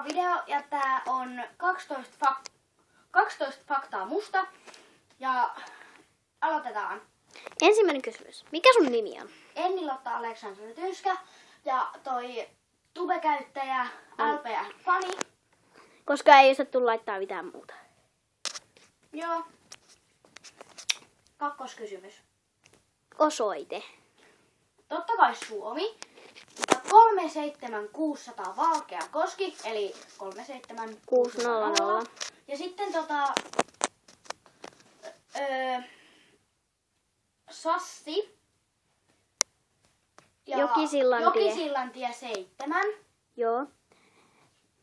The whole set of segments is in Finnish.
video ja tää on 12 faktaa musta. Ja aloitetaan. Ensimmäinen kysymys. Mikä sun nimi on? Enni-Lotta Aleksandra Tyyskä ja toi tube-käyttäjä LPN-fani. Koska ei osattu laittaa mitään muuta. Joo. Kakkoskysymys. Osoite. Totta kai Suomi. Mutta 37600 Valkeakoski, eli 37600. Ja sitten Sassi. Ja Jokisillantie 7. Joo.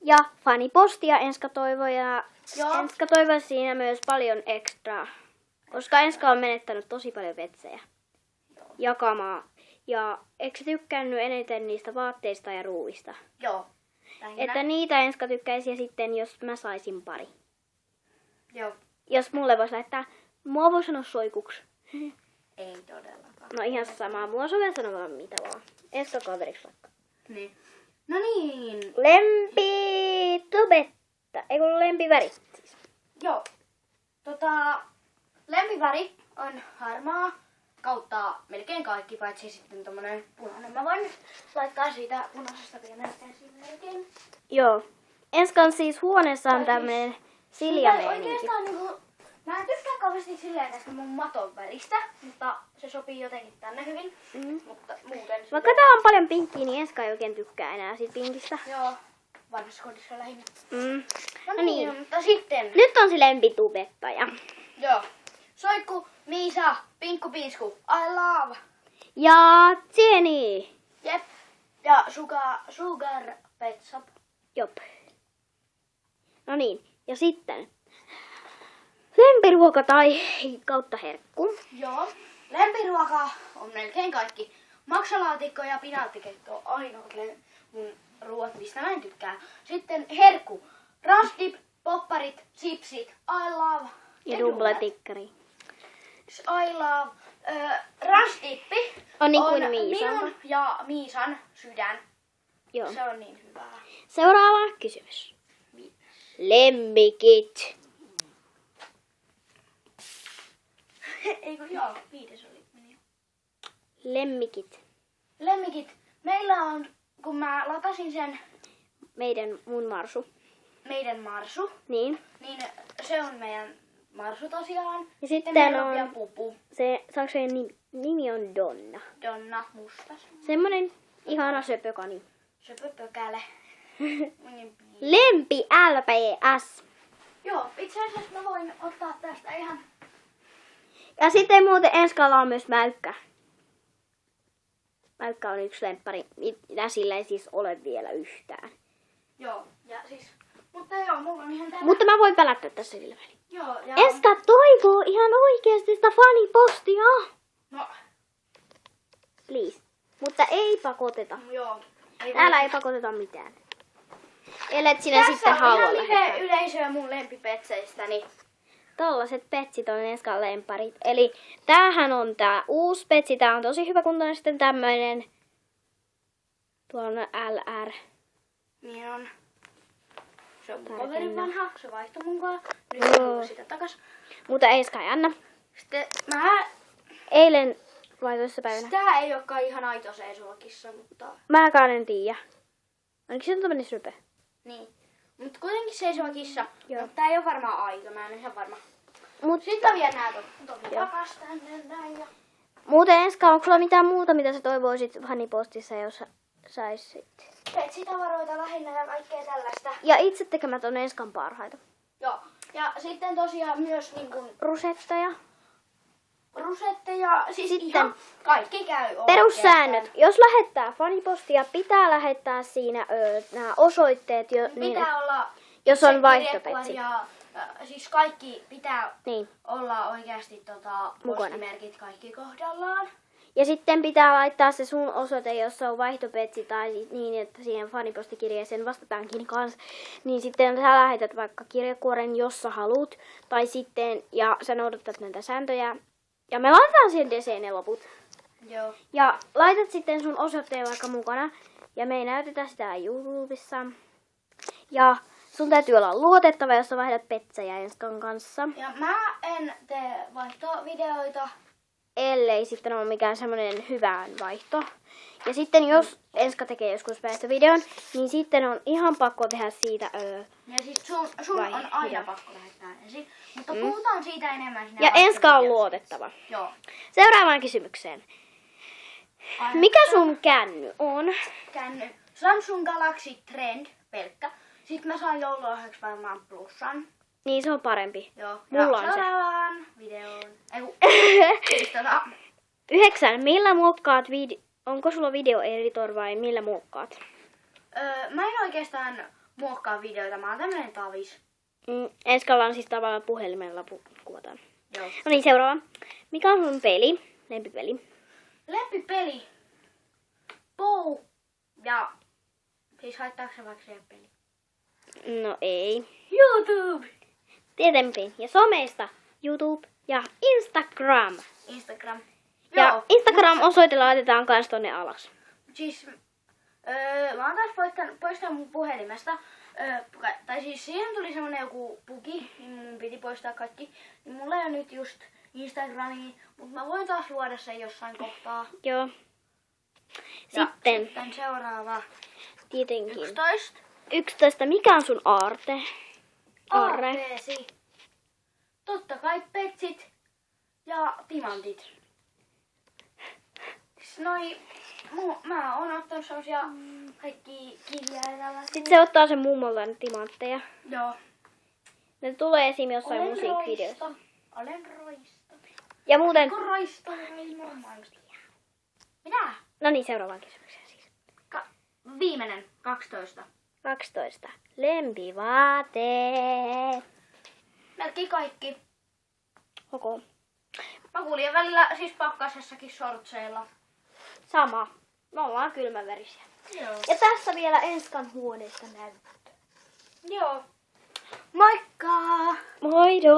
Ja fanipostia Enska toivoi ja Joo. Enska toivoi siinä myös paljon ekstraa. Koska Enska on menettänyt tosi paljon vetsejä jakamaan. Ja eikö sä tykkännyt eniten niistä vaatteista ja ruuista? Joo. Lähinnä. Että niitä Enska tykkäisi ja sitten jos mä saisin pari. Joo. Jos mulle voisi laittaa, mua voi sanoa soikuksi. Ei todellakaan. No ihan sama, mua sovee sanoa mitä vaan. Enska kaveriksi vaikka. Niin. No niin. Lempitubetta, ei kun lempiväri siis. Joo. Lempiväri on harmaa kautta melkein kaikki, paitsi sitten tommonen punainen. Mä voin laittaa siitä punaisesta pienen esimerkin. Joo. Enskan siis huoneessaan tämmönen siljameininki. Oikeastaan niinku, mä en tykkää kauheasti silleen tästä mun maton väristä, mutta se sopii jotenkin tänne hyvin. Mutta muuten... Vaikka tää on paljon pinkkiä, niin Enska ei oikein tykkää enää siitä pinkistä. Joo, vanhassa kodissa lähinnä. No niin. Mutta sitten... Nyt on se lempitubettaja. Joo. Soikku, Miisa, Pinkku Piisku, I love. Ja Jenny. Jep. Ja Sugar Pet Shop. Jop. No niin. Ja sitten lempiruoka tai kautta herkku. Joo. Lempiruoka on melkein kaikki. Maksalaatikko ja pinaattikekko on ainoat mun ruoat, mistä mä en tykkää. Sitten herkku. Rasdip, popparit, chipsit, I love. Ja dublatikkari. I love. Rasdippi On niin kuin Miisan. minun ja Miisan sydän. Joo. Se on niin hyvää. Seuraava kysymys. Lemmikit. Eikö joo, 5 oli meni. Lemmikit. Lemmikit. Meillä on, kun mä latasin sen Mun Marsu. meidän Marsu, Niin. niin se on meidän Marsu tosiaan. Ja sitten meillä on vielä Pupu. se saksen nimi on Donna. Donna Mustas. Semmonen ihana söpökani. Söpöpökäle. Lempi LPS. Joo, itse asiassa mä voin ottaa tästä ihan... Ja sitten muuten Enskalla on myös Mäykkä. Mäykkä on yksi lemppari. Sillä ei siis ole vielä yhtään. Joo, ja siis... Mutta joo, mulla on ihan täällä... Mutta mä voin pelättää tässä sillä välin. Joo, ja... Enska toivoo ihan oikeasti sitä fanipostia. No, Please. Mutta ei pakoteta. joo. Täällä ei pakoteta mitään. Ellet sinä sitten halua Tässä on ihan lähettää. yleisöä mun lempipetseistäni. Tollaset petsit on Enskan lemparit. Eli tämähän on tää uusi petsi. Tää on tosi hyvä kuntoinen. Sitten tämmöinen tuolla LR. Niin on. Se on mun Tärkeänä. kaverin vanha, se vaihtoi mun kanssa. Nyt Joo. mä sitä takas. Mutta Enska ei anna. Sitten mä... Eilen vai toisessa päivänä. Tää ei olekaan ihan aito seisovakissa, mutta... Mäkään en tiedä. Ainakin se on tämmönen söpö. Niin. Mut kuitenkin seisovakissa. Joo. Mutta tää ei oo varmaan aito, mä en ole ihan varma. Mutta Sitten mä vien nää toki Joo. takas tänne näin ja... muuten Enska, onko sulla mitään muuta, mitä sä toivoisit fanipostissa, jos saisit? Petsitavaroita lähinnä ja kaikkea tällaista. Ja itse tekemät on Enskan parhaita. Joo. Ja sitten tosiaan myös niinkun Rusetteja. rusetteja, siis Sitten ihan kaikki käy Perussäännöt. Jos lähettää fanipostia, pitää lähettää siinä nämä osoitteet, Pitää olla jos on se vaihtopetsi. kirjekuori ja siis kaikki pitää Niin. olla oikeasti Mukana. postimerkit kaikki kohdallaan. Ja sitten pitää laittaa se sun osoite, jos se on vaihtopetsi tai niin, että siihen fanipostikirjeeseen vastataankin kanssa. Niin sitten sä lähetät vaikka kirjekuoren, jos sä haluut. Tai sitten, ja sä noudattat näitä sääntöjä. Ja me laitetaan siihen deseen ne loput. Joo. Ja laitat sitten sun osoitteen vaikka mukana. Ja me ei näytetä sitä YouTubessa. Ja sun täytyy olla luotettava, jos sä vaihdat petsejä Enskan kanssa. Ja mä en tee vaihtovideoita. Ellei sitten ole mikään semmoinen hyvä vaihto. Ja sitten jos Enska tekee joskus vaihtovideon, niin sitten on ihan pakko tehdä siitä Ja siis sun on aina pakko lähettää ensin. Mutta puhutaan siitä enemmän siinä Ja Enska on vaihtovideossa. luotettava. Joo. Seuraavaan kysymykseen. Aina Mikä sun känny on? Känny. Samsung Galaxy Trend pelkkä. Sitten mä saan joululahjaksi varmaan plussan. Niin se on parempi. Joo. Mulla on se. Seuraavaan videoon. Siis 9. Millä muokkaat onko sulla videoeditor vai millä muokkaat? Mä en oikeastaan muokkaa videoita. Mä oon tämmönen tavis. Enskalla on siis tavallaan puhelimella kuvataan. Joo. No niin, seuraava. Mikä on sun lempipeli? Lempipeli. Pou. Ja siis haittaako se vaikka se peli? No ei. YouTube. Tietenkin. Ja someista YouTube ja Instagram. Instagram. Ja Joo. Instagram-osoite laitetaan kans tonne alas. Siis mä oon taas poistanut mun puhelimesta. Tai siis siihen tuli semmonen joku bugi, niin mun piti poistaa kaikki. Niin mulla ei ole nyt just Instagramia, mutta mä voin taas luoda sen jossain kohtaa. Joo. Ja Sitten seuraava. tietenkin. 11. 11. Mikä on sun aarre? Aarteesi. Totta kai petsit ja timantit. Siis mä oon ottanut semmosia kaikki kiviä ja tällaisia. Sitten se ottaa sen mummolta ne timantteja. Joo. Ne tulee esim. Jossain musiikkivideossa. Olen roisto. Ja muuten... Kun roisto Mitä? No niin, seuraavaan kysymykseen siis. Viimeinen, 12. 12. Lempivaate. Melkein kaikki. Koko. Mä kuljen välillä siis pakkasessakin shortseilla. Sama. Me ollaan kylmäverisiä. Joo. Ja tässä vielä Enskan huoneesta näyttö. Joo. Moikka! Moido!